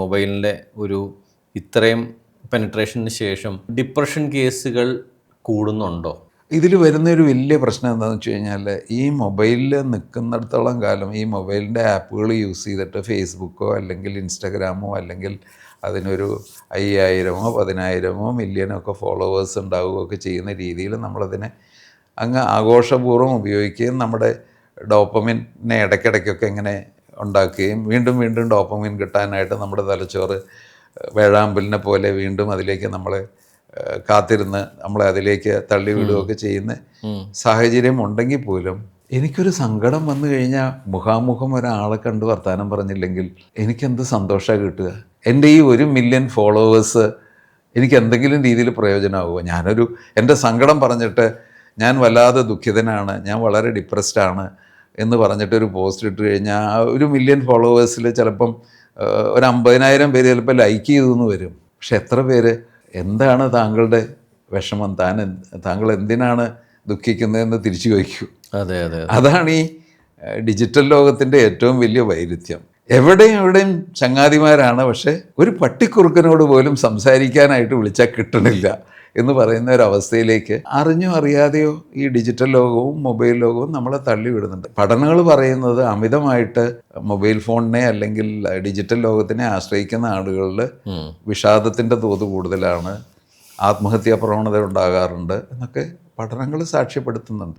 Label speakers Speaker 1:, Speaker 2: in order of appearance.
Speaker 1: മൊബൈലിൻ്റെ ഒരു ഇത്രയും പെനിട്രേഷന് ശേഷം ഡിപ്രഷൻ കേസുകൾ കൂടുന്നുണ്ടോ?
Speaker 2: ഇതിൽ വരുന്നൊരു വലിയ പ്രശ്നം എന്താണെന്ന് വെച്ച് കഴിഞ്ഞാൽ, ഈ മൊബൈലിൽ നിൽക്കുന്നിടത്തോളം കാലം ഈ മൊബൈലിൻ്റെ ആപ്പുകൾ യൂസ് ചെയ്തിട്ട് ഫേസ്ബുക്കോ അല്ലെങ്കിൽ ഇൻസ്റ്റഗ്രാമോ അല്ലെങ്കിൽ അതിനൊരു 5000-ഓ 10,000-ഓ മില്യനോ ഒക്കെ ഫോളോവേഴ്സ് ഉണ്ടാവുകയൊക്കെ ചെയ്യുന്ന രീതിയിൽ നമ്മളതിനെ അങ്ങ് ആഘോഷപൂർവ്വം ഉപയോഗിക്കുകയും നമ്മുടെ ഡോപ്പമിനെ ഇടയ്ക്കിടയ്ക്കൊക്കെ ഇങ്ങനെ ഉണ്ടാക്കുകയും വീണ്ടും വീണ്ടും ഡോപ്പമിൻ കിട്ടാനായിട്ട് നമ്മുടെ തലച്ചോറ് വേഴാമ്പലിനെ പോലെ വീണ്ടും അതിലേക്ക് നമ്മളെ കാത്തിരുന്ന് നമ്മളെ അതിലേക്ക് തള്ളിവിടുകയൊക്കെ ചെയ്യുന്ന സാഹചര്യം ഉണ്ടെങ്കിൽ പോലും എനിക്കൊരു സങ്കടം വന്നു കഴിഞ്ഞാൽ മുഖാമുഖം ഒരാളെ കണ്ട് വർത്തമാനം പറഞ്ഞില്ലെങ്കിൽ എനിക്കെന്ത് സന്തോഷമാണ് കിട്ടുക? എൻ്റെ ഈ 1 മില്യൺ ഫോളോവേഴ്സ് എനിക്ക് എന്തെങ്കിലും രീതിയിൽ പ്രയോജനമാകുമോ? എൻ്റെ സങ്കടം പറഞ്ഞിട്ട് ഞാൻ വല്ലാതെ ദുഃഖിതനാണ്, ഞാൻ വളരെ ഡിപ്രസ്ഡാണ് എന്ന് പറഞ്ഞിട്ടൊരു പോസ്റ്റ് ഇട്ട് കഴിഞ്ഞാൽ ആ 1 മില്യൺ ഫോളോവേഴ്സിൽ ചിലപ്പം ഒരു 50,000 പേര് ചിലപ്പോൾ ലൈക്ക് ചെയ്തെന്ന് വരും. പക്ഷെ എത്ര പേര് എന്താണ് താങ്കളുടെ വിഷമം, താങ്കൾ എന്തിനാണ് ദുഃഖിക്കുന്നതെന്ന് തിരിച്ചു ചോദിക്കൂ.
Speaker 1: അതെ അതെ,
Speaker 2: അതാണ് ഈ ഡിജിറ്റൽ ലോകത്തിൻ്റെ ഏറ്റവും വലിയ വൈരുദ്ധ്യം. എവിടെയും ചങ്ങാതിമാരാണ്, പക്ഷെ ഒരു പട്ടിക്കുറുക്കനോട് പോലും സംസാരിക്കാനായിട്ട് വിളിച്ചാൽ കിട്ടണില്ല എന്ന് പറയുന്ന ഒരവസ്ഥയിലേക്ക് അറിഞ്ഞോ അറിയാതെയോ ഈ ഡിജിറ്റൽ ലോകവും മൊബൈൽ ലോകവും നമ്മളെ തള്ളിവിടുന്നുണ്ട്. പഠനങ്ങൾ പറയുന്നത് അമിതമായിട്ട് മൊബൈൽ ഫോണിനെ അല്ലെങ്കിൽ ഡിജിറ്റൽ ലോകത്തിനെ ആശ്രയിക്കുന്ന ആളുകളിൽ വിഷാദത്തിൻ്റെ തോത് കൂടുതലാണ്, ആത്മഹത്യാ പ്രവണത ഉണ്ടാകാറുണ്ട് എന്നൊക്കെ പഠനങ്ങൾ സാക്ഷ്യപ്പെടുത്തുന്നുണ്ട്.